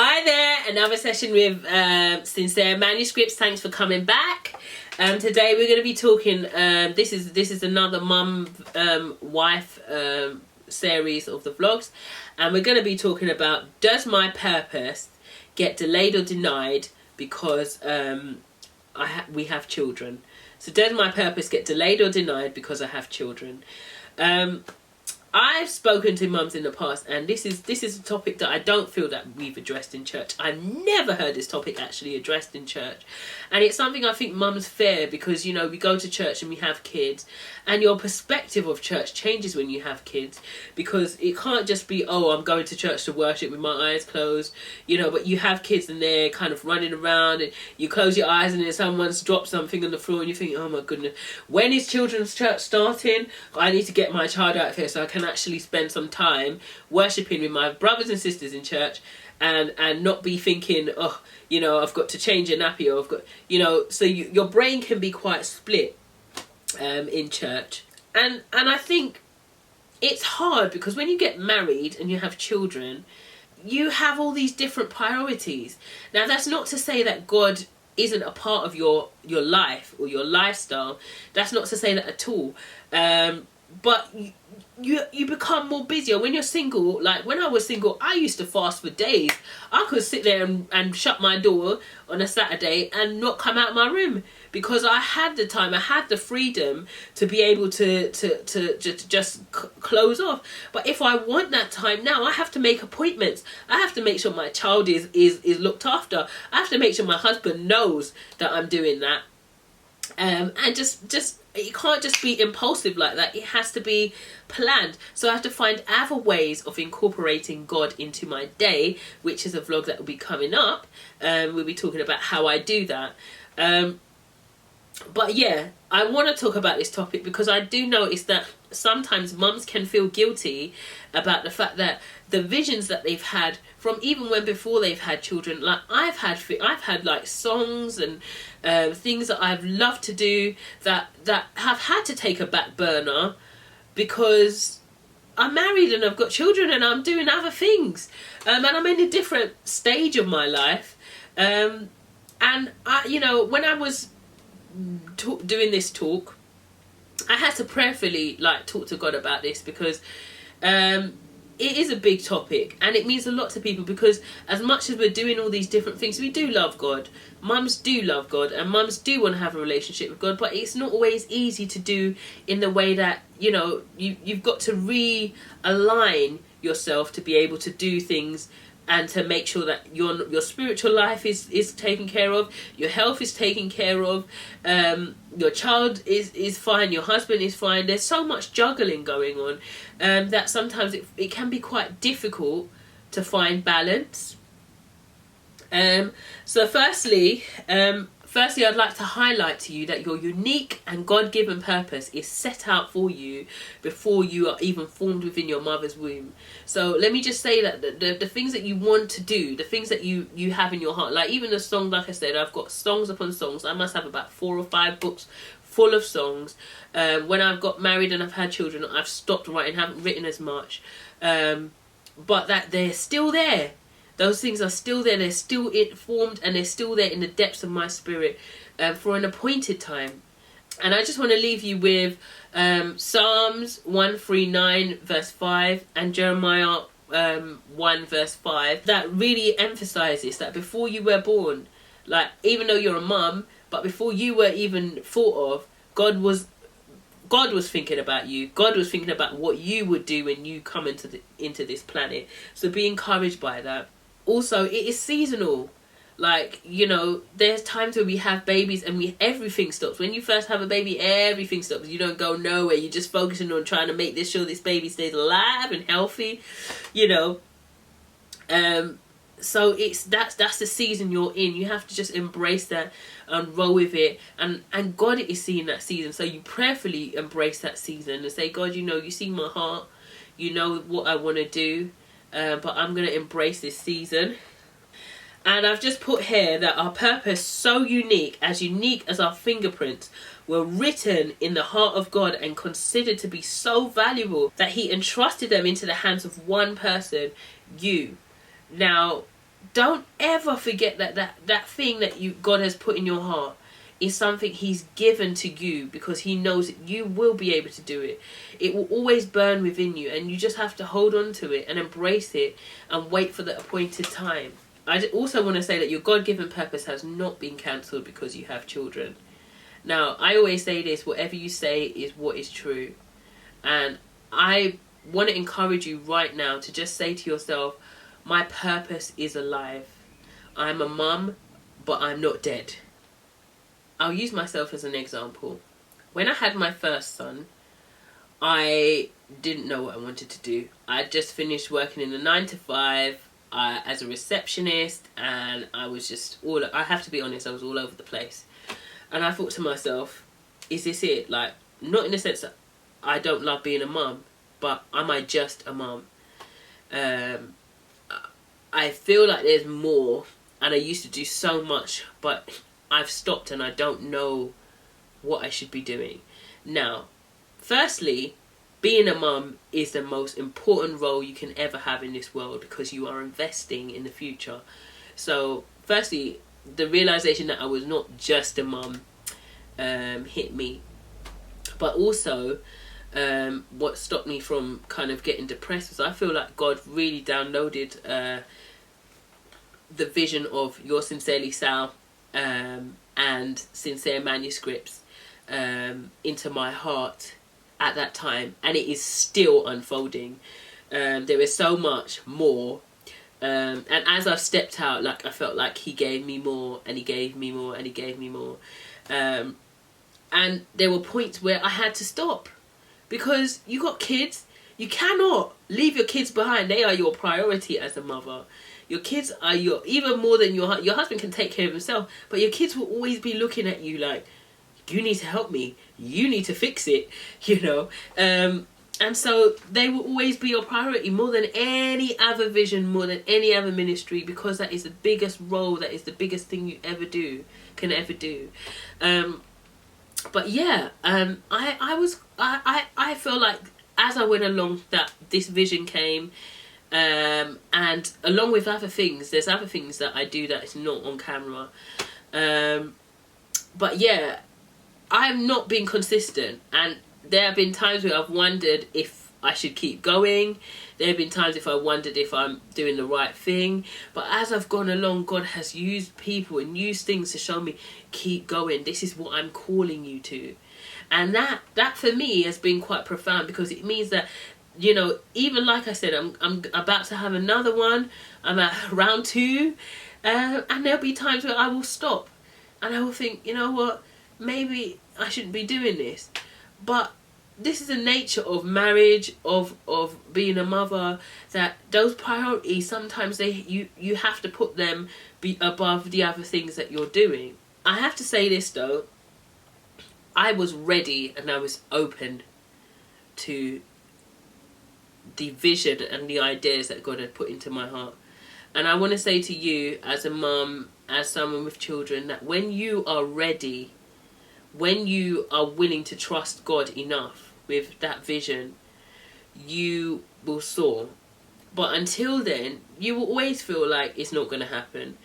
Hi there, another session with Sincere Manuscripts. Thanks for coming back. Today we're going to be talking, this is another mum wife series of the vlogs, and we're going to be talking about, does my purpose get delayed or denied because we have children? So does my purpose get delayed or denied because I have children? I've spoken to mums in the past, and this is a topic that I don't feel that we've addressed in church. I've never heard this topic actually addressed in church, and it's something I think mums fear because, you know, we go to church and we have kids, and your perspective of church changes when you have kids, because it can't just be, oh, I'm going to church to worship with my eyes closed, you know, but you have kids and they're kind of running around, and you close your eyes and then someone's dropped something on the floor and you think, oh my goodness, when is children's church starting? I need to get my child out of here so I can actually spend some time worshipping with my brothers and sisters in church, and not be thinking, oh, you know, I've got to change a nappy, or I've got, you know, so your brain can be quite split in church. And I think it's hard because when you get married and you have children, you have all these different priorities. Now, that's not to say that God isn't a part of your life or your lifestyle. That's not to say that at all. But you become more busier when you're single. Like when I was single, I used to fast for days. I could sit there and shut my door on a Saturday and not come out of my room, because I had the time, I had the freedom to be able to just close off. But if I want that time now, I have to make appointments. I have to make sure my child is looked after. I have to make sure my husband knows that I'm doing that. And just it can't just be impulsive like that. It has to be planned. So I have to find other ways of incorporating God into my day, which is a vlog that will be coming up. We'll be talking about how I do that. But yeah, I want to talk about this topic because I do notice that sometimes mums can feel guilty about the fact that the visions that they've had from even when before they've had children, like I've had like songs and things that I've loved to do that have had to take a back burner because I'm married and I've got children and I'm doing other things, and I'm in a different stage of my life, and I, you know, when I was doing this talk, I had to prayerfully like talk to God about this, because it is a big topic and it means a lot to people, because as much as we're doing all these different things, we do love God. Mums do love God and mums do want to have a relationship with God, but it's not always easy to do in the way that, you know, you've got to realign yourself to be able to do things and to make sure that your spiritual life is taken care of, your health is taken care of, your child is fine, your husband is fine. There's so much juggling going on that sometimes it can be quite difficult to find balance. So firstly, I'd like to highlight to you that your unique and God-given purpose is set out for you before you are even formed within your mother's womb. So let me just say that the things that you want to do, the things that you have in your heart, like even the song, like I said, I've got songs upon songs. I must have about 4 or 5 books full of songs. When I've got married and I've had children, I've stopped writing, haven't written as much. But that they're still there. Those things are still there. They're still formed and they're still there in the depths of my spirit for an appointed time. And I just want to leave you with Psalms 139 verse 5 and Jeremiah 1 verse 5 that really emphasizes that before you were born, like even though you're a mum, but before you were even thought of, God was thinking about you. God was thinking about what you would do when you come into this planet. So be encouraged by that. Also, it is seasonal. Like, you know, there's times where we have babies and everything stops. When you first have a baby, everything stops. You don't go nowhere. You're just focusing on trying to make sure this baby stays alive and healthy, you know. So that's the season you're in. You have to just embrace that and roll with it. And God is seeing that season. So you prayerfully embrace that season and say, God, you know, you see my heart. You know what I want to do. But I'm going to embrace this season. And I've just put here that our purpose, so unique as our fingerprints, were written in the heart of God and considered to be so valuable that he entrusted them into the hands of one person, you. Now, don't ever forget that thing that God has put in your heart is something he's given to you, because he knows that you will be able to do it. It will always burn within you, and you just have to hold on to it and embrace it and wait for the appointed time. I also want to say that your God-given purpose has not been cancelled because you have children. Now, I always say this: whatever you say is what is true. And I want to encourage you right now to just say to yourself, my purpose is alive. I'm a mum, but I'm not dead. I'll use myself as an example. When I had my first son, I didn't know what I wanted to do. I had just finished working in a 9-to-5 as a receptionist, and I was just I have to be honest, I was all over the place. And I thought to myself, is this it? Like, not in the sense that I don't love being a mum, but am I just a mum? I feel like there's more, and I used to do so much, but I've stopped and I don't know what I should be doing. Now, firstly, being a mum is the most important role you can ever have in this world, because you are investing in the future. So, firstly, the realization that I was not just a mum hit me. But also, what stopped me from kind of getting depressed was I feel like God really downloaded the vision of Your Sincerely Sal and Sincere Manuscripts into my heart at that time, and it is still unfolding. There is so much more, and as I've stepped out, like, I felt like he gave me more, and he gave me more, and he gave me more, and there were points where I had to stop, because you got kids. You cannot leave your kids behind. They are your priority as a mother. Your kids are even more than your husband can take care of himself, but your kids will always be looking at you like, you need to help me, you need to fix it, you know. And so they will always be your priority, more than any other vision, more than any other ministry, because that is the biggest role, that is the biggest thing you can ever do. But yeah, I feel like as I went along that this vision came, and along with other things, there's other things that I do that is not on camera. But yeah, I've not been consistent, and there have been times where I've wondered if I should keep going. There have been times if I wondered if I'm doing the right thing. But as I've gone along, God has used people and used things to show me, keep going. This is what I'm calling you to. And that for me has been quite profound, because it means that, you know, even like I said, I'm about to have another one. I'm at round 2. And there'll be times where I will stop. And I will think, you know what, maybe I shouldn't be doing this. But this is the nature of marriage, of being a mother, that those priorities, sometimes you have to put them above the other things that you're doing. I have to say this though, I was ready and I was open to the vision and the ideas that God had put into my heart. And I want to say to you, as a mum, as someone with children, that when you are ready, when you are willing to trust God enough with that vision, you will soar. But until then, you will always feel like it's not going to happen.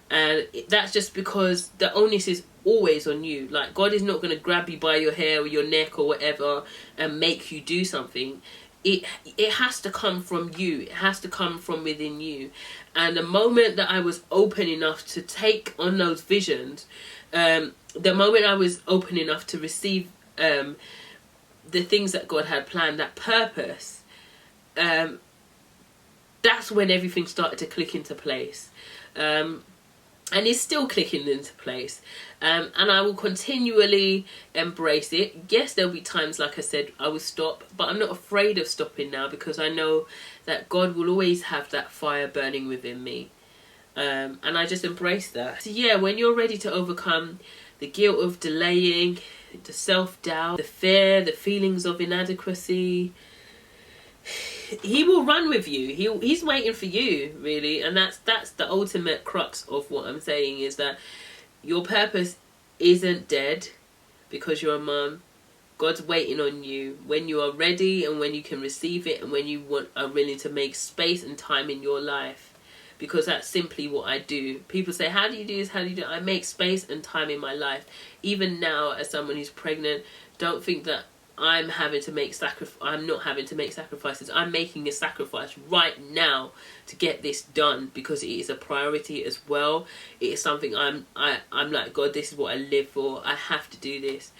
And that's just because the onus is always on you. Like, God is not going to grab you by your hair or your neck or whatever and make you do something. It has to come from you. It has to come from within you. And the moment that I was open enough to take on those visions, the moment I was open enough to receive the things that God had planned, that purpose, that's when everything started to click into place. And it's still clicking into place. And I will continually embrace it. Yes, there'll be times, like I said, I will stop. But I'm not afraid of stopping now, because I know that God will always have that fire burning within me. And I just embrace that. So yeah, when you're ready to overcome the guilt of delaying, the self-doubt, the fear, the feelings of inadequacy, he will run with you. He's waiting for you, really. And that's the ultimate crux of what I'm saying, is that your purpose isn't dead because you're a mum. God's waiting on you when you are ready and when you can receive it, and when you are willing to make space and time in your life because that's simply what I do. People say, how do you do this? How do you do it? I make space and time in my life. Even now, as someone who's pregnant, don't think that I'm not having to make sacrifices. I'm making a sacrifice right now to get this done, because it is a priority as well. It is something I'm like, God, this is what I live for. I have to do this.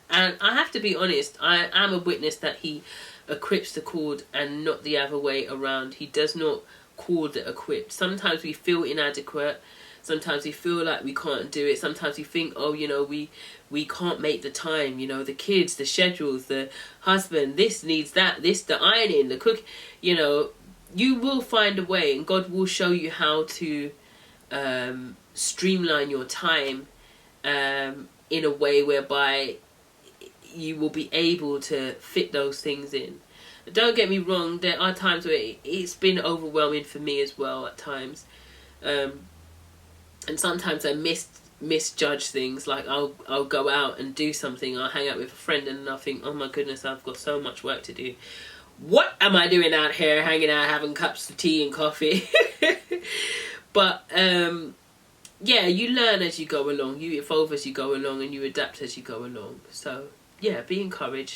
And I have to be honest, I am a witness that he equips the called and not the other way around. He does not call the equipped. Sometimes we feel inadequate. Sometimes we feel like we can't do it. Sometimes we think, oh, you know, we can't make the time. You know, the kids, the schedules, the husband, this needs that, this, the ironing, the cook. You know, you will find a way, and God will show you how to streamline your time in a way whereby you will be able to fit those things in. Don't get me wrong, there are times where it's been overwhelming for me as well at times. And sometimes I misjudge things. Like I'll go out and do something, I'll hang out with a friend, and I'll think, oh my goodness, I've got so much work to do. What am I doing out here hanging out having cups of tea and coffee? But yeah, you learn as you go along, you evolve as you go along, and you adapt as you go along. So yeah, be encouraged.